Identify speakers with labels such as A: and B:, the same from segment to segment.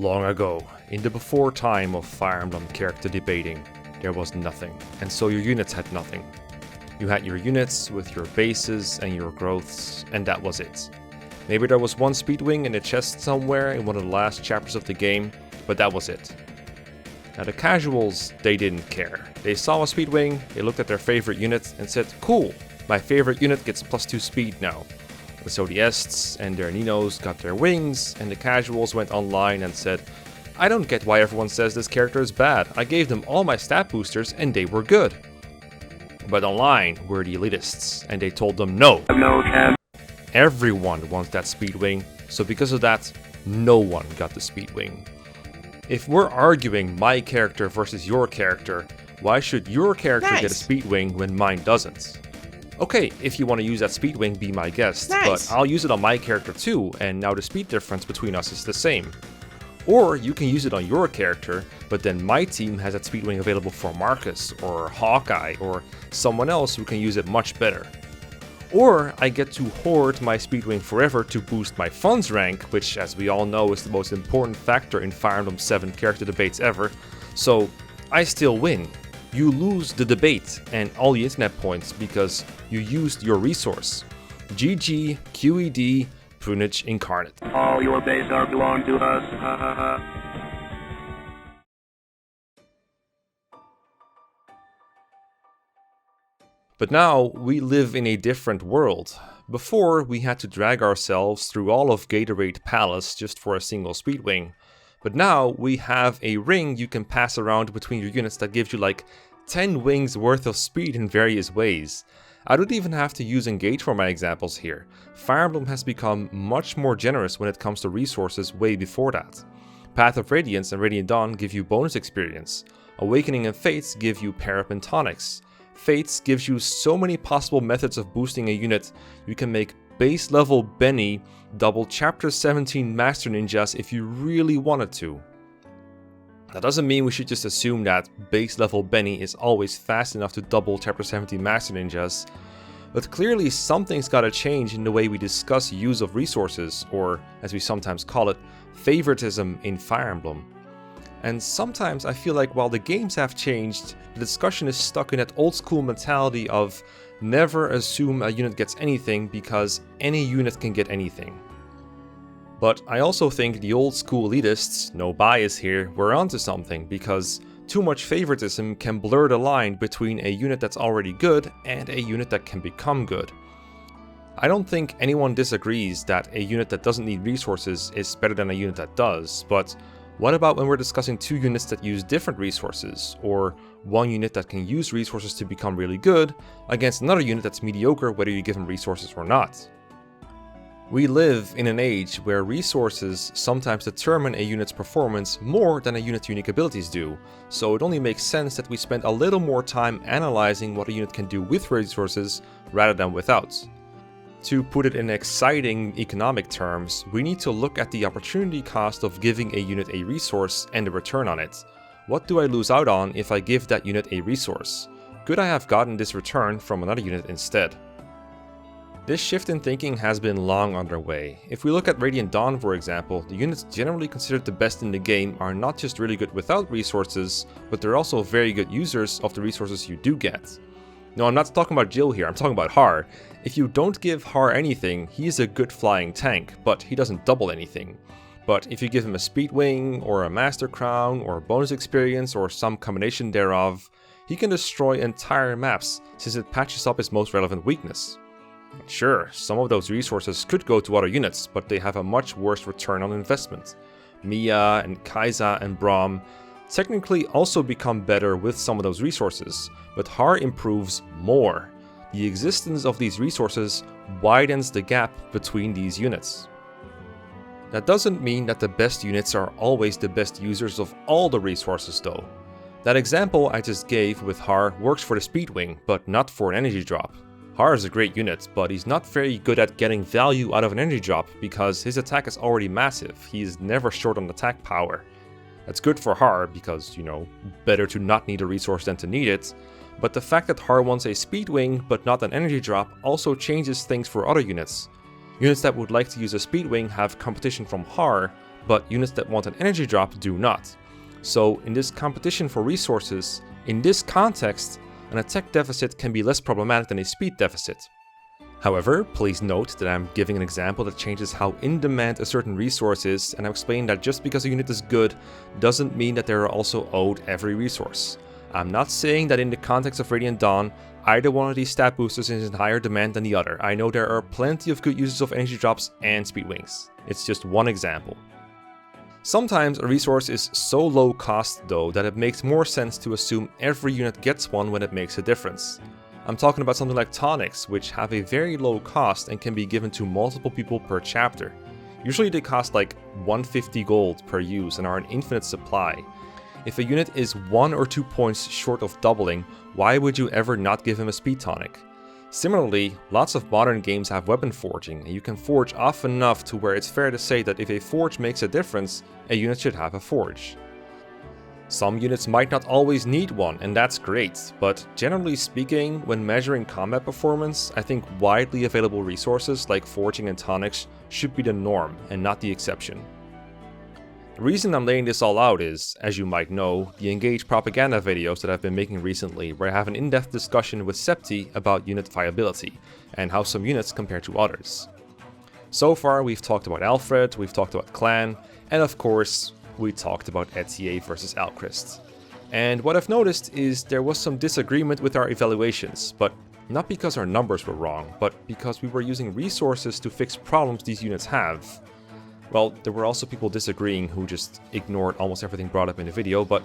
A: Long ago, in the before time of Fire Emblem character debating, there was nothing, and so your units had nothing. You had your units with your bases and your growths, and that was it. Maybe there was one speedwing in a chest somewhere in one of the last chapters of the game, but that was it. Now the casuals, they didn't care. They saw a speedwing, they looked at their favorite unit and said, cool, my favorite unit gets +2 speed now. And so the Ests and their Ninos got their wings, and the casuals went online and said, I don't get why everyone says this character is bad. I gave them all my stat boosters and they were good. But online were the elitists, and they told them no. Everyone wants that speedwing, so because of that, no one got the speedwing. If we're arguing my character versus your character, why should your character get a speedwing when mine doesn't? Okay, if you want to use that speedwing, be my guest, but I'll use it on my character too, and now the speed difference between us is the same. Or you can use it on your character, but then my team has that speedwing available for Marcus, or Hawkeye, or someone else who can use it much better. Or I get to hoard my speedwing forever to boost my funds rank, which as we all know is the most important factor in Fire Emblem 7 character debates ever, so I still win. You lose the debate and all the internet points because you used your resource. GG, QED, Prunage Incarnate.
B: All your base are belong to us.
A: But now we live in a different world. Before, we had to drag ourselves through all of Gatorade Palace just for a single speedwing. But now we have a ring you can pass around between your units that gives you like 10 wings worth of speed in various ways. I don't even have to use Engage for my examples here. Fire Emblem has become much more generous when it comes to resources way before that. Path of Radiance and Radiant Dawn give you bonus experience. Awakening and Fates give you pair-up and tonics. Fates gives you so many possible methods of boosting a unit. You can make base level Benny double chapter 17 Master Ninjas if you really wanted to. That doesn't mean we should just assume that base level Benny is always fast enough to double chapter 17 Master Ninjas, but clearly something's gotta change in the way we discuss use of resources, or as we sometimes call it, favoritism in Fire Emblem. And sometimes I feel like while the games have changed, the discussion is stuck in that old school mentality of never assume a unit gets anything because any unit can get anything. But I also think the old school elitists, no bias here, were onto something, because too much favoritism can blur the line between a unit that's already good and a unit that can become good. I don't think anyone disagrees that a unit that doesn't need resources is better than a unit that does, but what about when we're discussing two units that use different resources, or one unit that can use resources to become really good, against another unit that's mediocre whether you give them resources or not? We live in an age where resources sometimes determine a unit's performance more than a unit's unique abilities do, so it only makes sense that we spend a little more time analyzing what a unit can do with resources rather than without. To put it in exciting economic terms, we need to look at the opportunity cost of giving a unit a resource and the return on it. What do I lose out on if I give that unit a resource? Could I have gotten this return from another unit instead? This shift in thinking has been long underway. If we look at Radiant Dawn for example, the units generally considered the best in the game are not just really good without resources, but they're also very good users of the resources you do get. No, I'm not talking about Jill here, I'm talking about Har. If you don't give Har anything, he's a good flying tank, but he doesn't double anything. But if you give him a speed wing, or a master crown, or bonus experience, or some combination thereof, he can destroy entire maps since it patches up his most relevant weakness. Sure, some of those resources could go to other units, but they have a much worse return on investment. Mia and Kai'Sa and Braum technically also become better with some of those resources, but Har improves more. The existence of these resources widens the gap between these units. That doesn't mean that the best units are always the best users of all the resources though. That example I just gave with Har works for the Speedwing, but not for an energy drop. Har is a great unit, but he's not very good at getting value out of an energy drop because his attack is already massive. He's never short on attack power. That's good for Har because, you know, better to not need a resource than to need it. But the fact that Har wants a Speedwing but not an energy drop also changes things for other units. Units that would like to use a Speedwing have competition from Har, but units that want an energy drop do not. So in this competition for resources, in this context, an attack deficit can be less problematic than a speed deficit. However, please note that I'm giving an example that changes how in demand a certain resource is, and I'm explaining that just because a unit is good doesn't mean that they are also owed every resource. I'm not saying that in the context of Radiant Dawn, either one of these stat boosters is in higher demand than the other. I know there are plenty of good uses of energy drops and speed wings. It's just one example. Sometimes a resource is so low cost though that it makes more sense to assume every unit gets one when it makes a difference. I'm talking about something like tonics, which have a very low cost and can be given to multiple people per chapter. Usually they cost like 150 gold per use and are an infinite supply. If a unit is 1 or 2 points short of doubling, why would you ever not give him a speed tonic? Similarly, lots of modern games have weapon forging, and you can forge often enough to where it's fair to say that if a forge makes a difference, a unit should have a forge. Some units might not always need one, and that's great, but generally speaking, when measuring combat performance, I think widely available resources like forging and tonics should be the norm and not the exception. The reason I'm laying this all out is, as you might know, the Engage propaganda videos that I've been making recently, where I have an in-depth discussion with Septi about unit viability, and how some units compare to others. So far we've talked about Alfred, we've talked about Clan, and of course, we talked about Etier versus Alchrist. And what I've noticed is there was some disagreement with our evaluations, but not because our numbers were wrong, but because we were using resources to fix problems these units have. Well, there were also people disagreeing who just ignored almost everything brought up in the video, but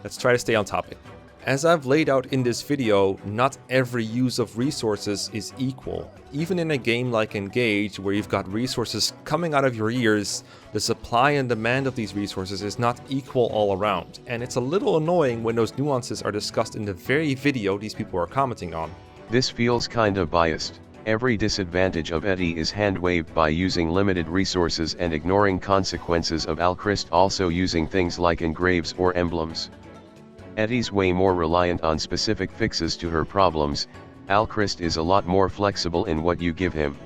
A: let's try to stay on topic. As I've laid out in this video, not every use of resources is equal. Even in a game like Engage, where you've got resources coming out of your ears, the supply and demand of these resources is not equal all around, and it's a little annoying when those nuances are discussed in the very video these people are commenting on.
C: This feels kinda biased. Every disadvantage of Eti is hand-waved by using limited resources and ignoring consequences of Alchrist also using things like engraves or emblems. Eti's way more reliant on specific fixes to her problems. Alchrist is a lot more flexible in what you give him.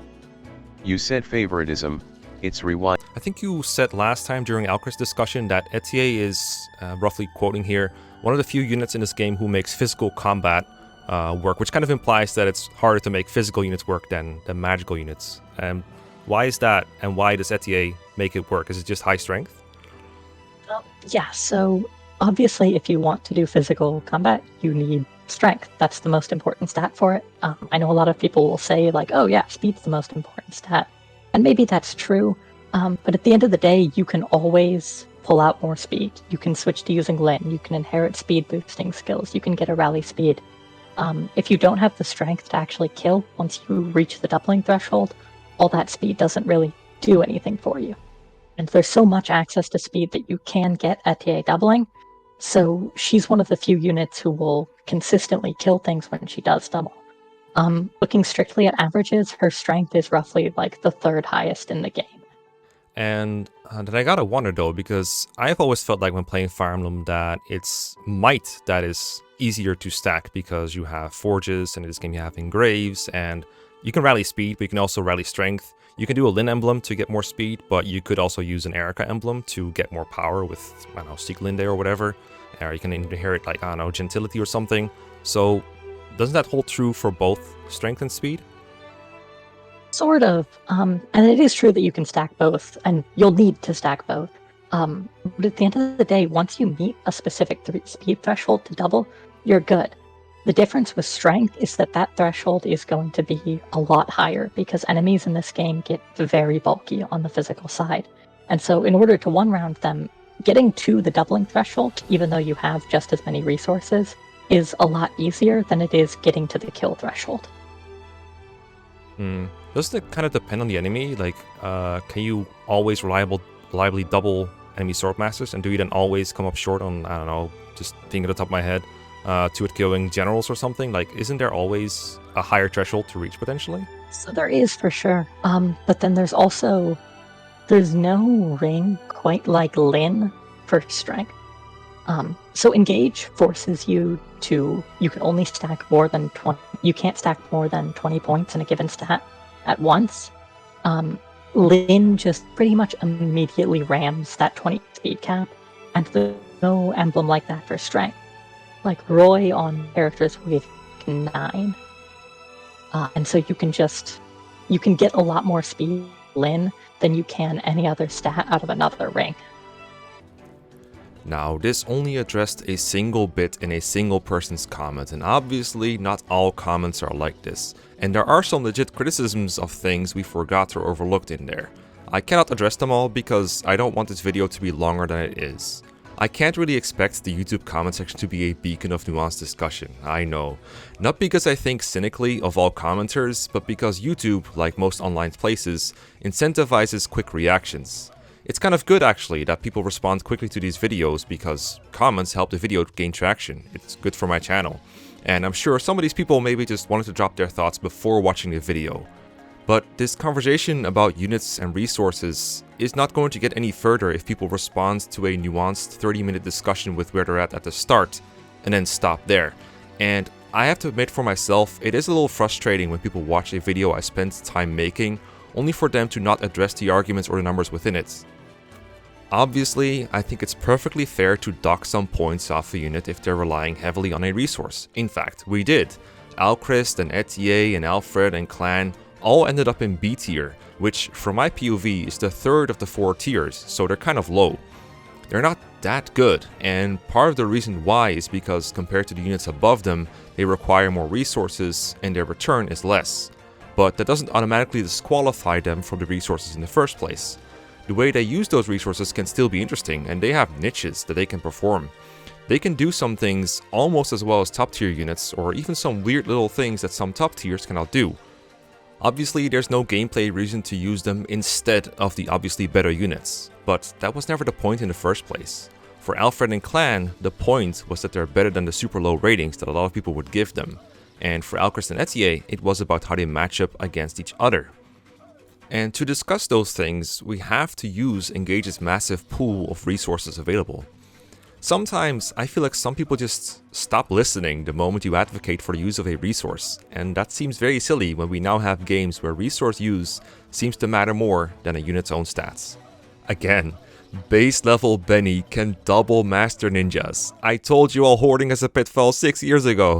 C: You said favoritism, it's rewind.
A: I think you said last time during Alchrist discussion that Etier is, roughly quoting here, one of the few units in this game who makes physical combat work, which kind of implies that it's harder to make physical units work than magical units. Why is that, and why does Etier make it work? Is it just high strength?
D: Yeah, so obviously if you want to do physical combat, you need strength. That's the most important stat for it. I know a lot of people will say like, oh yeah, speed's the most important stat. And maybe that's true, but at the end of the day, you can always pull out more speed. You can switch to using Lin, you can inherit speed boosting skills, you can get a rally speed. If you don't have the strength to actually kill once you reach the doubling threshold, all that speed doesn't really do anything for you. And there's so much access to speed that you can get Etier doubling, so she's one of the few units who will consistently kill things when she does double. Looking strictly at averages, her strength is roughly like the third highest in the game.
A: And then I gotta wonder though, because I've always felt like when playing Fire Emblem that it's might that is easier to stack because you have forges, and in this game you have engraves, and you can rally speed, but you can also rally strength. You can do a Lin emblem to get more speed, but you could also use an Erica emblem to get more power with, I don't know, Sieglinde or whatever. Or you can inherit, like, I don't know, Gentility or something. So, doesn't that hold true for both strength and speed?
D: Sort of. And it is true that you can stack both, and you'll need to stack both. But at the end of the day, once you meet a specific speed threshold to double, you're good. The difference with strength is that that threshold is going to be a lot higher because enemies in this game get very bulky on the physical side. And so in order to one-round them, getting to the doubling threshold, even though you have just as many resources, is a lot easier than it is getting to the kill threshold.
A: Doesn't it kind of depend on the enemy? Like, can you always reliably double enemy swordmasters, and do you then always come up short on, I don't know, just thinking at the top of my head, to it killing generals or something? Like, isn't there always a higher threshold to reach potentially?
D: So there is for sure. But then there's no ring quite like Lin for strength. So Engage forces you can only stack more than 20, you can't stack more than 20 points in a given stat at once. Lin just pretty much immediately rams that 20 speed cap, and there's no emblem like that for strength. Like Roy on characters with 9. And so you can get a lot more speed Lin than you can any other stat out of another ring.
A: Now, this only addressed a single bit in a single person's comment, and obviously not all comments are like this, and there are some legit criticisms of things we forgot or overlooked in there. I cannot address them all because I don't want this video to be longer than it is. I can't really expect the YouTube comment section to be a beacon of nuanced discussion, I know. Not because I think cynically of all commenters, but because YouTube, like most online places, incentivizes quick reactions. It's kind of good actually that people respond quickly to these videos because comments help the video gain traction. It's good for my channel. And I'm sure some of these people maybe just wanted to drop their thoughts before watching the video. But this conversation about units and resources is not going to get any further if people respond to a nuanced 30-minute discussion with where they're at the start and then stop there. And I have to admit for myself, it is a little frustrating when people watch a video I spent time making only for them to not address the arguments or the numbers within it. Obviously, I think it's perfectly fair to dock some points off a unit if they're relying heavily on a resource. In fact, we did. Alchrist and Etier and Alfred and Clan all ended up in B tier, which from my POV is the third of the 4 tiers, so they're kind of low. They're not that good, and part of the reason why is because compared to the units above them, they require more resources and their return is less. But that doesn't automatically disqualify them from the resources in the first place. The way they use those resources can still be interesting, and they have niches that they can perform. They can do some things almost as well as top tier units, or even some weird little things that some top tiers cannot do. Obviously, there's no gameplay reason to use them instead of the obviously better units, but that was never the point in the first place. For Alfred and Clan, the point was that they're better than the super low ratings that a lot of people would give them. And for Alchrist and Etier, it was about how they match up against each other. And to discuss those things, we have to use Engage's massive pool of resources available. Sometimes I feel like some people just stop listening the moment you advocate for the use of a resource, and that seems very silly when we now have games where resource use seems to matter more than a unit's own stats. Again, base level Benny can double master ninjas. I told you all hoarding as a pitfall 6 years ago.